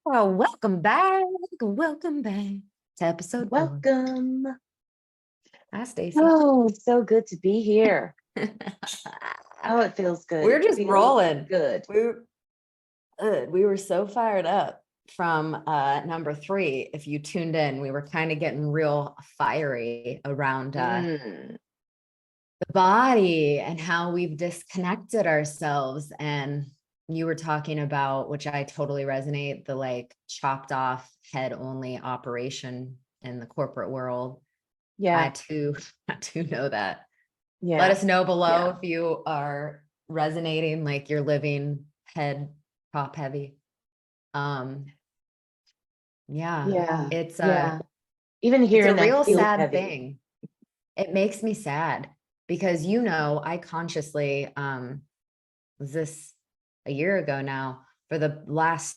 Oh, welcome back. Welcome back to episode 4. Welcome. Hi, Stacey. Oh, so good to be here. Oh, it feels good. We're It just feels rolling. good. We were good. We were so fired up from number 3. If you tuned in, we were kind of getting real fiery around the body and how we've disconnected ourselves. And you were talking about, which I totally resonate, the like chopped off head only operation in the corporate world. I Yeah. too know that. Yeah. Let us know below Yeah. if you are resonating, like you're living head top heavy. Yeah, Yeah. it's Yeah. Even it's a hearing that real feels sad heavy. thing. It makes me sad because I consciously was this a year ago now, for the last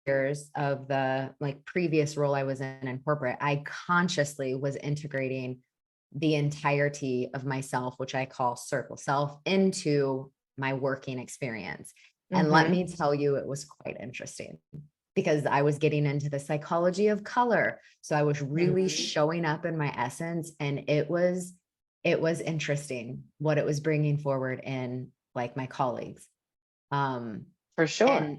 years of the like previous role I was in corporate, I consciously was integrating the entirety of myself, which I call circle self, into my working experience. And let me tell you, it was quite interesting because I was getting into the psychology of color. So I was really showing up in my essence, and it was interesting what it was bringing forward in like my colleagues. For sure.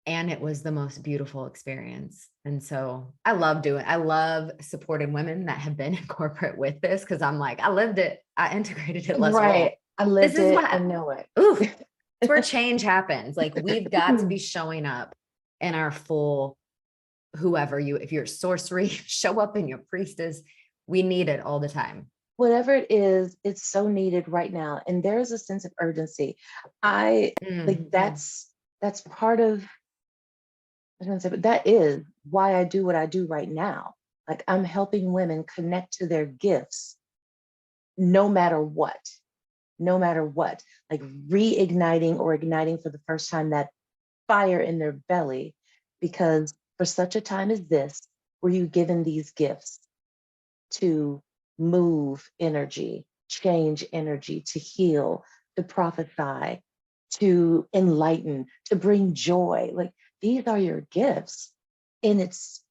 And it was the most beautiful experience. And so I love supporting women that have been in corporate with this, because I'm like, I lived it, I integrated it, let's roll. Right. I This lived is it. I what, know it. oof, it's where change happens. Like we've got to be showing up in our full, if you're sorcery, show up in your priestess. We need it all the time. Whatever it is, it's so needed right now. And there is a sense of urgency. I like that's part of, I was gonna say, but that is why I do what I do right now. Like I'm helping women connect to their gifts no matter what, no matter what, like reigniting or igniting for the first time that fire in their belly. Because for such a time as this, were you given these gifts to move energy, change energy, to heal, to prophesy, to enlighten, to bring joy. Like these are your gifts. And it's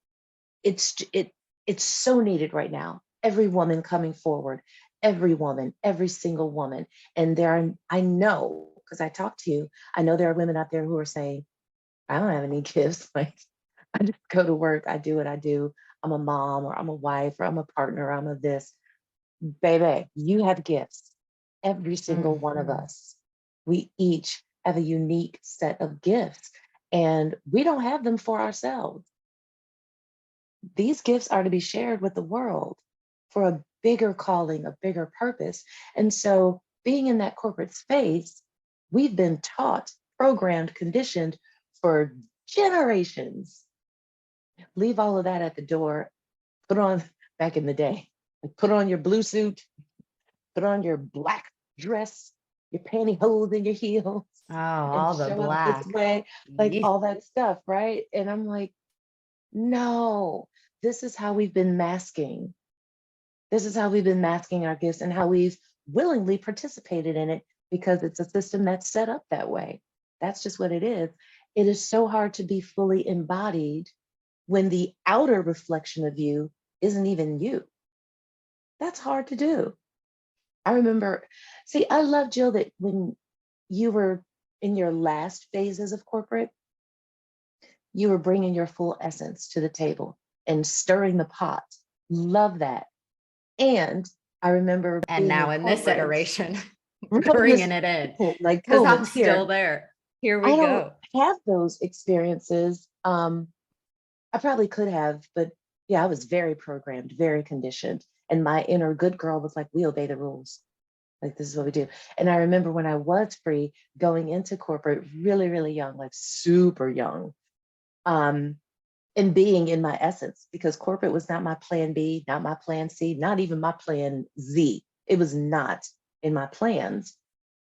it it's so needed right now. Every woman coming forward, every woman, every single woman. And I know, because I talk to you, I know there are women out there who are saying, I don't have any gifts. Like I just go to work, I do what I do. I'm a mom, or I'm a wife, or I'm a partner, I'm a this. Baby, you have gifts. Every single one of us. We each have a unique set of gifts, and we don't have them for ourselves. These gifts are to be shared with the world for a bigger calling, a bigger purpose. And so, being in that corporate space, we've been taught, programmed, conditioned for generations. Leave all of that at the door. Put on, back in the day, put on your blue suit, put on your black dress, your pantyhose and your heels, Oh, and all the show up this black. way, like Yeah. all that stuff, right? And I'm like, no, this is how we've been masking. This is how we've been masking our gifts, and how we've willingly participated in it, because it's a system that's set up that way. That's just what it is. It is so hard to be fully embodied when the outer reflection of you isn't even you. That's hard to do. I remember, see, I love, Jill, that when you were in your last phases of corporate, you were bringing your full essence to the table and stirring the pot. Love that. And I remember And being in now in this corporate, iteration, this, bringing it in like, because boom, I'm it's still here. there. Here we I don't go. have those experiences. I probably could have, but yeah, I was very programmed, very conditioned. And my inner good girl was like, we obey the rules. Like, this is what we do. And I remember when I was free, going into corporate really, really young, like super young, um, and being in my essence, because corporate was not my plan B, not my plan C, not even my plan Z. It was not in my plans.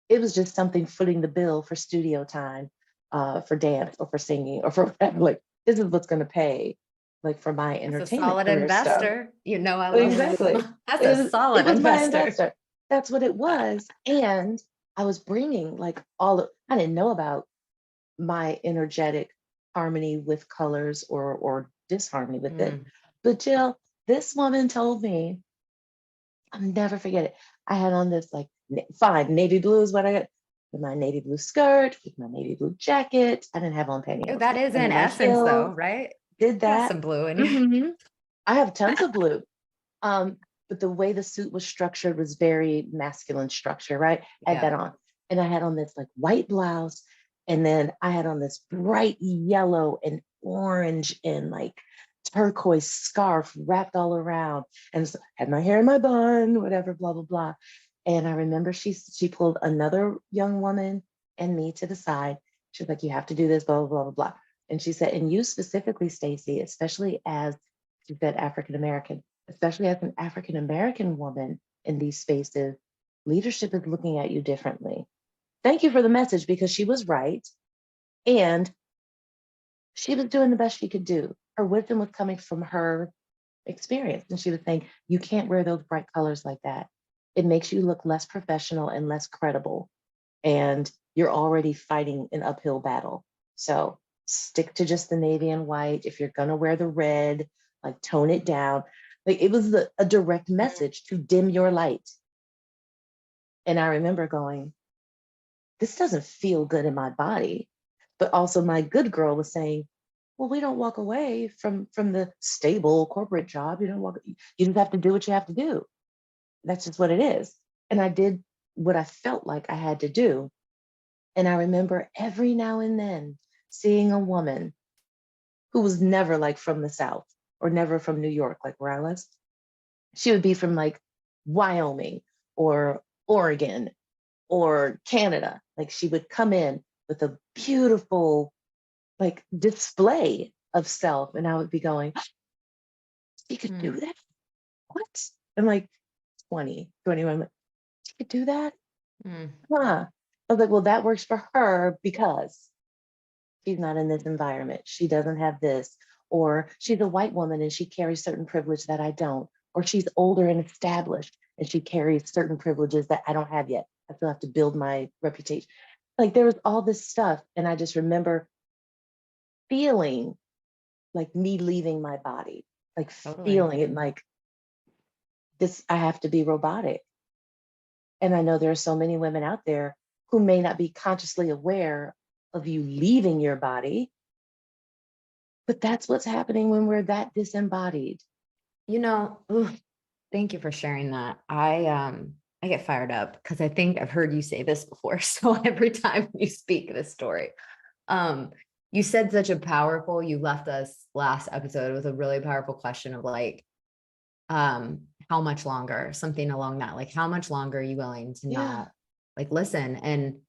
It was just something footing the bill for studio time, for dance or for singing or for whatever. Like, this is what's going to pay, like, for my That's a entertainment solid career stuff. investor. I love Exactly. that. That's a It solid was my investor. investor. That's what it was. And I was bringing like I didn't know about my energetic harmony with colors or disharmony with it. Mm. But Jill, this woman told me, I'll never forget it. I had on this like fine navy blue is what I got with my navy blue skirt, with my navy blue jacket. I didn't have on Oh, pantyhose. that is And in then my essence though, heels, right? did You got that. some blue in you. hmm I have tons of blue. Um, but the way the suit was structured was very masculine structure, right? I had that Yeah. on. And I had on this like white blouse. And then I had on this bright yellow and orange and like turquoise scarf wrapped all around. And so had my hair in my bun, whatever, blah, blah, blah. And I remember she pulled another young woman and me to the side. She was like, you have to do this, blah, blah, blah, blah, blah. And she said, and you specifically, Stacey, especially as she said African American, especially as an African American woman in these spaces, leadership is looking at you differently. Thank you for the message because she was right. And she was doing the best she could do. Her wisdom was coming from her experience. And she was saying, you can't wear those bright colors like that. It makes you look less professional and less credible. And you're already fighting an uphill battle. So stick to just the navy and white. If you're going to wear the red, like tone it down. Like it was a direct message to dim your light. And I remember going, this doesn't feel good in my body. But also my good girl was saying, well, we don't walk away from the stable corporate job. You don't walk, you just have to do what you have to do. That's just what it is. And I did what I felt like I had to do. And I remember every now and then seeing a woman who was never like from the South or never from New York, like where I was. She would be from like Wyoming or Oregon or Canada. Like she would come in with a beautiful like display of self. And I would be going, she could do that? What? I'm like 20, 21. Like, she could do that? Mm. Huh. I was like, well, that works for her because she's not in this environment. She doesn't have this. Or she's a white woman and she carries certain privilege that I don't. Or she's older and established and she carries certain privileges that I don't have yet. I still have to build my reputation. Like there was all this stuff. And I just remember feeling like me leaving my body, like Totally. feeling it like this, I have to be robotic. And I know there are so many women out there who may not be consciously aware of you leaving your body, but that's what's happening when we're that disembodied. Ooh, thank you for sharing that. I get fired up because I think I've heard you say this before. So every time you speak this story, um, you said such a powerful, you left us last episode with a really powerful question of like, how much longer, something along that, like, how much longer are you willing to Yeah. not like listen? And,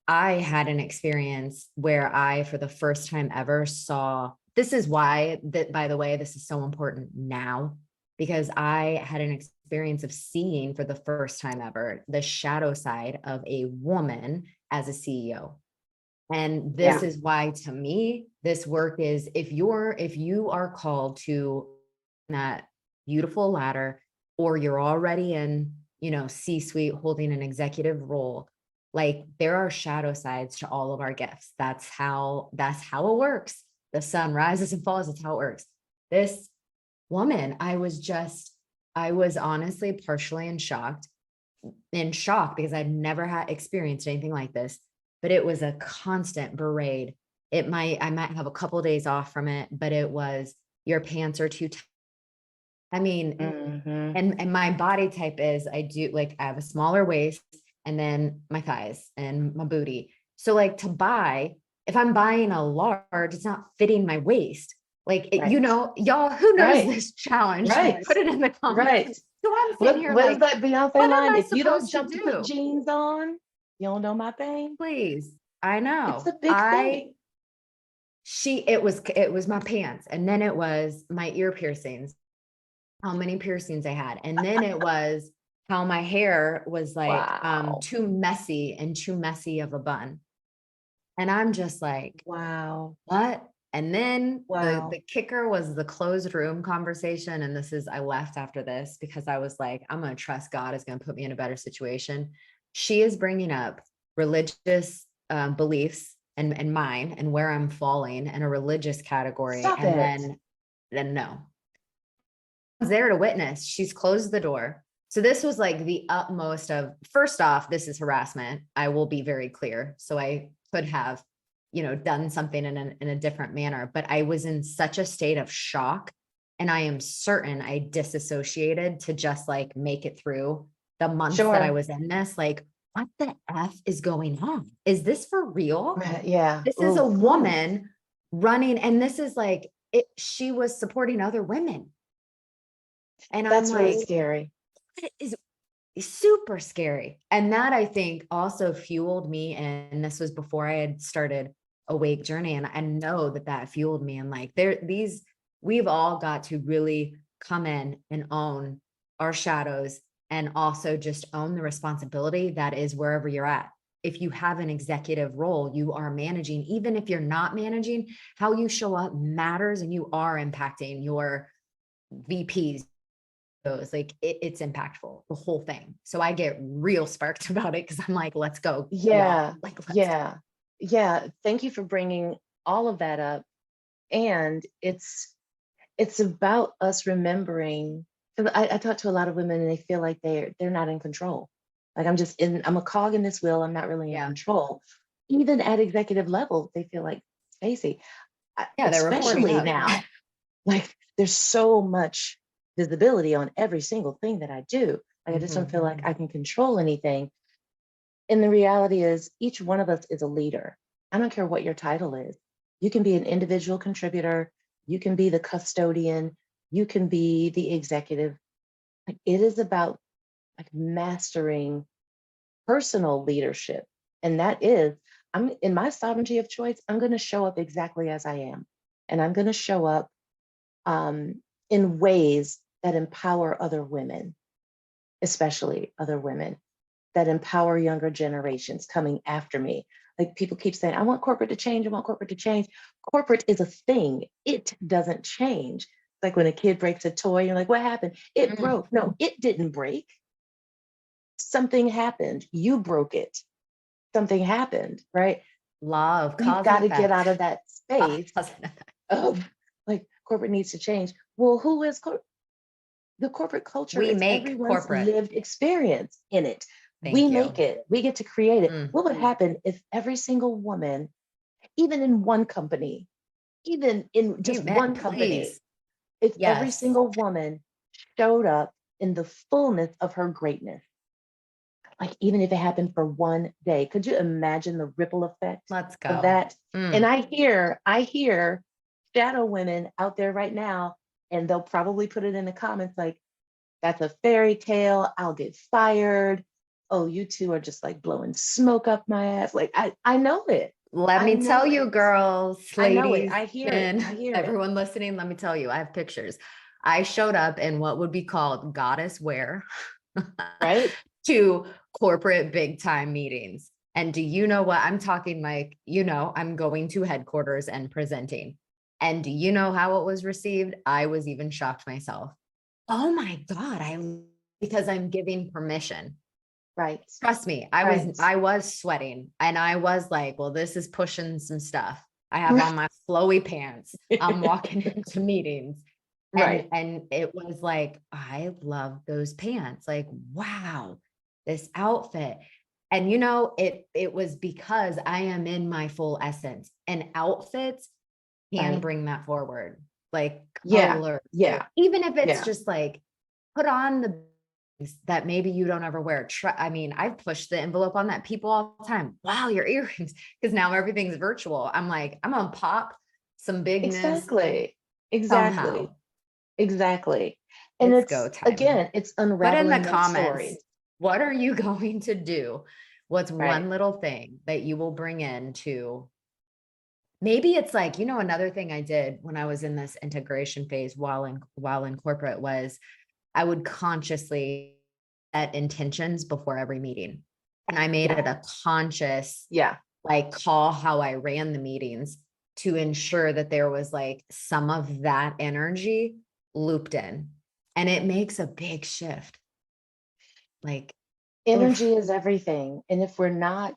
I had an experience where I, for the first time ever saw, this is why that, by the way, this is so important now, because I had an experience of seeing for the first time ever, the shadow side of a woman as a CEO. And this Yeah. is why, to me, this work is, if you are called to that beautiful ladder, or you're already in, C-suite holding an executive role, like there are shadow sides to all of our gifts. That's how it works. The sun rises and falls. That's how it works. This woman, I was honestly partially in shock because I'd never had experienced anything like this, but it was a constant berate. I might have a couple of days off from it, but it was, your pants are too tight. I mean, hmm and my body type is, I do like, I have a smaller waist and then my thighs and my booty. So like if I'm buying a large, it's not fitting my waist. Like, Right. y'all, who knows Right. this challenge? Right. Put it in the comments. Right. So I'm sitting What here what is like, that Beyonce what am line? I If you don't supposed to jump to put do? jeans on, you don't know my pain. Please. I It's know. a big thing. It was my pants. And then it was my ear piercings, how many piercings I had. And then it was how my hair was like Wow. too messy of a bun. And I'm just like, Wow. what? And then the Wow. kicker was the closed room conversation. And I left after this because I was like, I'm going to trust God is going to put me in a better situation. She is bringing up religious beliefs and mine and where I'm falling in a religious category. Stop And it. then no, I was there to witness. She's closed the door. So this was like the utmost of, first off, this is harassment. I will be very clear. So I could have, done something in a different manner, but I was in such a state of shock. And I am certain I disassociated to just like make it through the months that I Sure. was in this. Like, what the F is going on? Is this for real? Right, yeah. This is a Ooh. woman running, and this is like she was supporting other women. And I'm That's really like, scary. it is super scary. And that I think also fueled me. And this was before I had started Awake Journey. And I know that fueled me. And like we've all got to really come in and own our shadows and also just own the responsibility that is wherever you're at. If you have an executive role, you are managing, even if you're not managing, how you show up matters, and you are impacting your VPs, those like it's impactful, the whole thing. So I get real sparked about it because I'm like, let's go, y'all. Yeah, Like, let's go. yeah, yeah. Thank you for bringing all of that up. And it's about us remembering. 'Cause I talk to a lot of women and they feel like they're not in control. Like I'm a cog in this wheel. I'm not really in Yeah. control. Even at executive level, they feel like, Stacey, Yeah, they're reporting especially up. now, like there's so much visibility on every single thing that I do. Like I just don't feel like I can control anything. And the reality is, each one of us is a leader. I don't care what your title is. You can be an individual contributor, you can be the custodian, you can be the executive. Like, it is about like mastering personal leadership. And that is, I'm in my sovereignty of choice, I'm going to show up exactly as I am. And I'm going to show up in ways that empower other women, especially other women, that empower younger generations coming after me. Like people keep saying, I want corporate to change. I want corporate to change. Corporate is a thing. It doesn't change. Like when a kid breaks a toy, you're like, what happened? It broke. No, it didn't break. Something happened. You broke it. Something happened, right? Law of We've cause and got to get effect. out of that space Cause and effect. of like corporate needs to change. Well, who is the corporate culture? We It's make everyone's corporate. lived experience in it. We Thank make you. it, we get to create it. Mm. What would happen if every single woman, even in one company, even in just Amen. one company, Please. if every Yes. single woman showed up in the fullness of her greatness, like even if it happened for one day, could you imagine the ripple effect Let's of go. that? And Mm. I hear shadow women out there right now, and they'll probably put it in the comments like, that's a fairy tale. I'll get fired. Oh, you two are just like blowing smoke up my ass. Like I know it. Let I me tell know you, it. girls, I know it. ladies, I hear it. and I hear it. everyone listening, let me tell you, I have pictures. I showed up in what would be called goddess wear Right? to corporate big time meetings. And do you know what I'm talking like? I'm going to headquarters and presenting. And do you know how it was received? I was even shocked myself. Oh my God, because I'm giving permission. Right. Trust me, Right. I was sweating, and I was like, well, this is pushing some stuff. I have Right. on my flowy pants. I'm walking into meetings. And Right. it was like, I love those pants. Like, wow, this outfit. And it was because I am in my full essence, and outfits can Right. bring that forward. Like Yeah. color, Yeah. even if it's Yeah. just like put on the that maybe you don't ever wear. I mean, I've pushed the envelope on that people all the time. Wow, your earrings, because now everything's virtual. I'm like, I'm gonna pop some bigness Exactly. somehow. Exactly. Exactly. And It's go it's time. again, it's Put in the unraveling those comments, stories. what are you going to do? What's Right. one little thing that you will bring into? Maybe it's like, another thing I did when I was in this integration phase while in corporate was I would consciously set intentions before every meeting. And I made Yeah. it a conscious, Yeah. like, call how I ran the meetings to ensure that there was like some of that energy looped in. And it makes a big shift. Like, oof. Energy is everything. And if we're not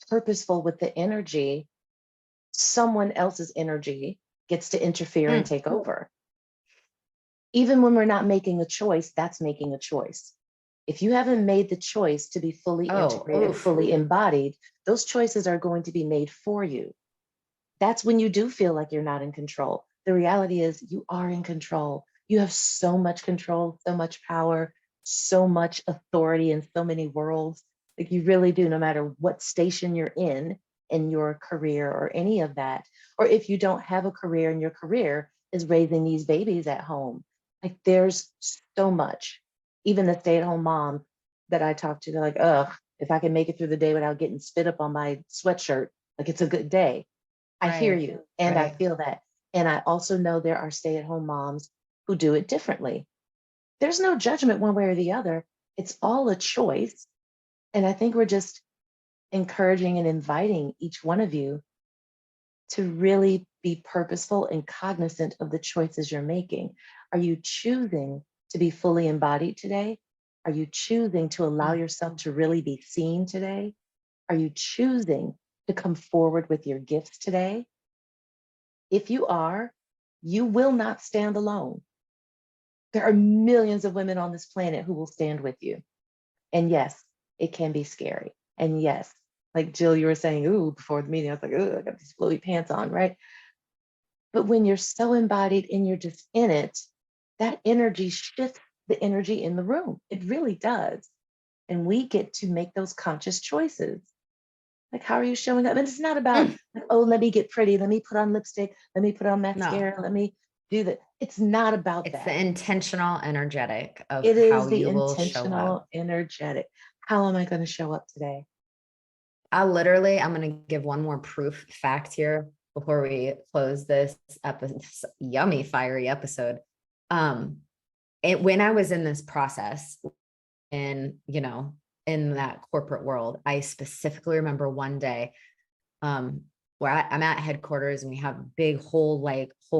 purposeful with the energy, someone else's energy gets to interfere and take over. Even when we're not making a choice, that's making a choice. If you haven't made the choice to be fully integrated, fully embodied, those choices are going to be made for you. That's when you do feel like you're not in control. The reality is you are in control. You have so much control, so much power, so much authority in so many worlds. Like you really do, no matter what station you're in your career or any of that. Or if you don't have a career and your career is raising these babies at home. Like there's so much. Even the stay-at-home mom that I talk to, they're like, ugh, if I can make it through the day without getting spit up on my sweatshirt, like it's a good day. I hear you and I feel that. And I also know there are stay-at-home moms who do it differently. There's no judgment one way or the other. It's all a choice. And I think we're just encouraging and inviting each one of you to really be purposeful and cognizant of the choices you're making. Are you choosing to be fully embodied today? Are you choosing to allow yourself to really be seen today? Are you choosing to come forward with your gifts today? If you are, you will not stand alone. There are millions of women on this planet who will stand with you. And yes, it can be scary. And yes, like Jill, you were saying, ooh, before the meeting, I was like, ooh, I got these flowy pants on, right? But when you're so embodied and you're just in it, that energy shifts the energy in the room. It really does. And we get to make those conscious choices. Like, how are you showing up? And it's not about, like, oh, let me get pretty. Let me put on lipstick. Let me put on mascara. Let me do that. It's not about It's that. the intentional energetic of It how is the you will show up. intentional energetic. How am I going to show up today? I'm going to give one more proof fact here before we close this yummy, fiery episode. When I was in this process in that corporate world, I specifically remember one day where I'm at headquarters and we have a big whole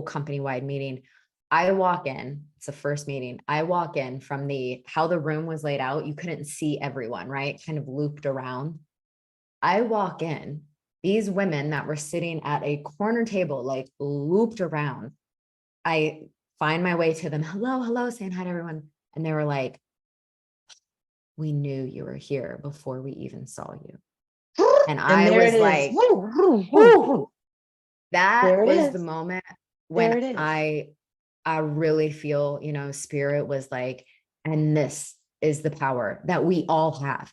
company wide meeting. I walk in, it's the first meeting. I walk in from how the room was laid out. You couldn't see everyone, right? Kind of looped around. I walk in, these women that were sitting at a corner table, like looped around. I find my way to them. Hello, saying hi to everyone. And they were like, we knew you were here before we even saw you. And I was like, woo, that was the moment when I really feel, spirit was like, and this is the power that we all have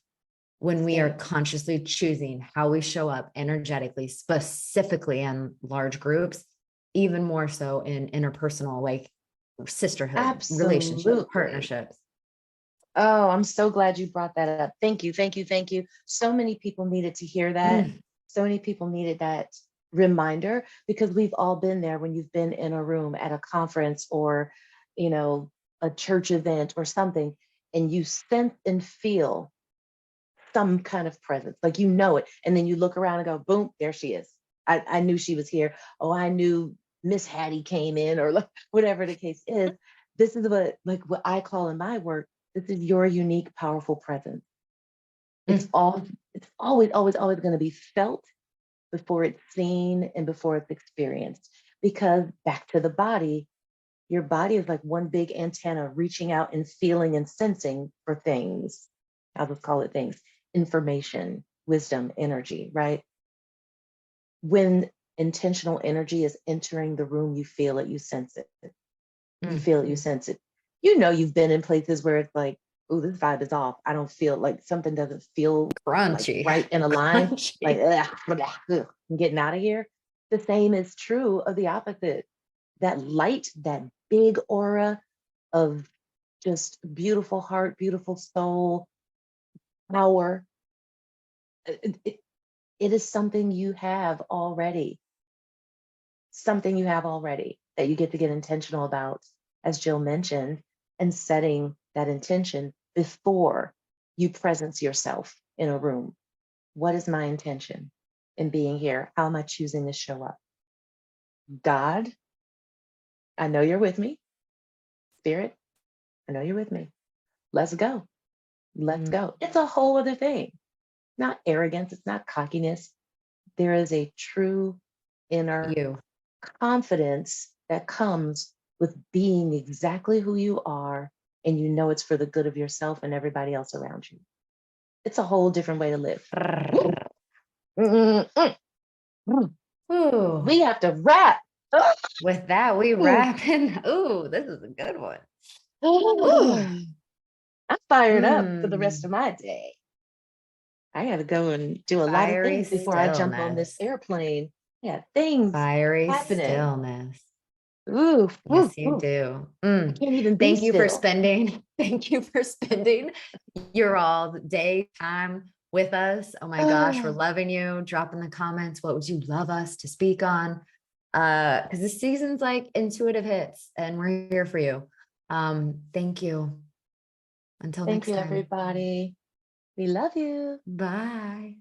when we are consciously choosing how we show up energetically, specifically in large groups, even more so in interpersonal, like sisterhood, relationship, partnerships. Oh, I'm so glad you brought that up. Thank you. So many people needed to hear that. So many people needed that reminder, because we've all been there when you've been in a room at a conference or, a church event or something, and you sense and feel some kind of presence, like it. And then you look around and go, boom, there she is. I knew she was here. Oh, I knew Miss Hattie came in, or like whatever the case is. This is what I call in my work, this is your unique, powerful presence. It's always going to be felt before it's seen and before it's experienced. Because back to the body, your body is like one big antenna reaching out and feeling and sensing for things. I'll just call it things: information, wisdom, energy, right? When intentional energy is entering the room, you feel it, you sense it. You feel it, you sense it. You've been in places where it's like, oh, this vibe is off. I don't feel like something doesn't feel crunchy, like right in a line. Like, ugh, I'm getting out of here. The same is true of the opposite. That light, that big aura of just beautiful heart, beautiful soul, power. It is something you have already. Something you have already that you get intentional about, as Jill mentioned, and setting that intention before you presence yourself in a room. What is my intention in being here? How am I choosing to show up? God, I know you're with me. Spirit, I know you're with me. Let's go. Let's go. It's a whole other thing. not arrogance, it's not cockiness. There is a true inner You. confidence that comes with being exactly who you are, and you know it's for the good of yourself and everybody else around you. It's a whole different way to live. Woo. Mm, mm, mm. Ooh. We have to wrap. Ugh. With that, we Ooh. wrap in. Ooh, this is a good one. Ooh. I'm fired up for the rest Mm. of my day. I got to go and do a lot of Fiery things before I jump on this stillness. airplane. Yeah, things Fiery happening. stillness. Ooh, Yes, ooh, you ooh. do. I can't even be Thank you for still. spending, thank you for spending your all day time with us. Oh my gosh, we're Ah, loving you. Drop in the comments. What would you love us to speak on? Because this season's like intuitive hits and we're here for you. Thank you. Until thank next you, time. everybody. We love you. Bye.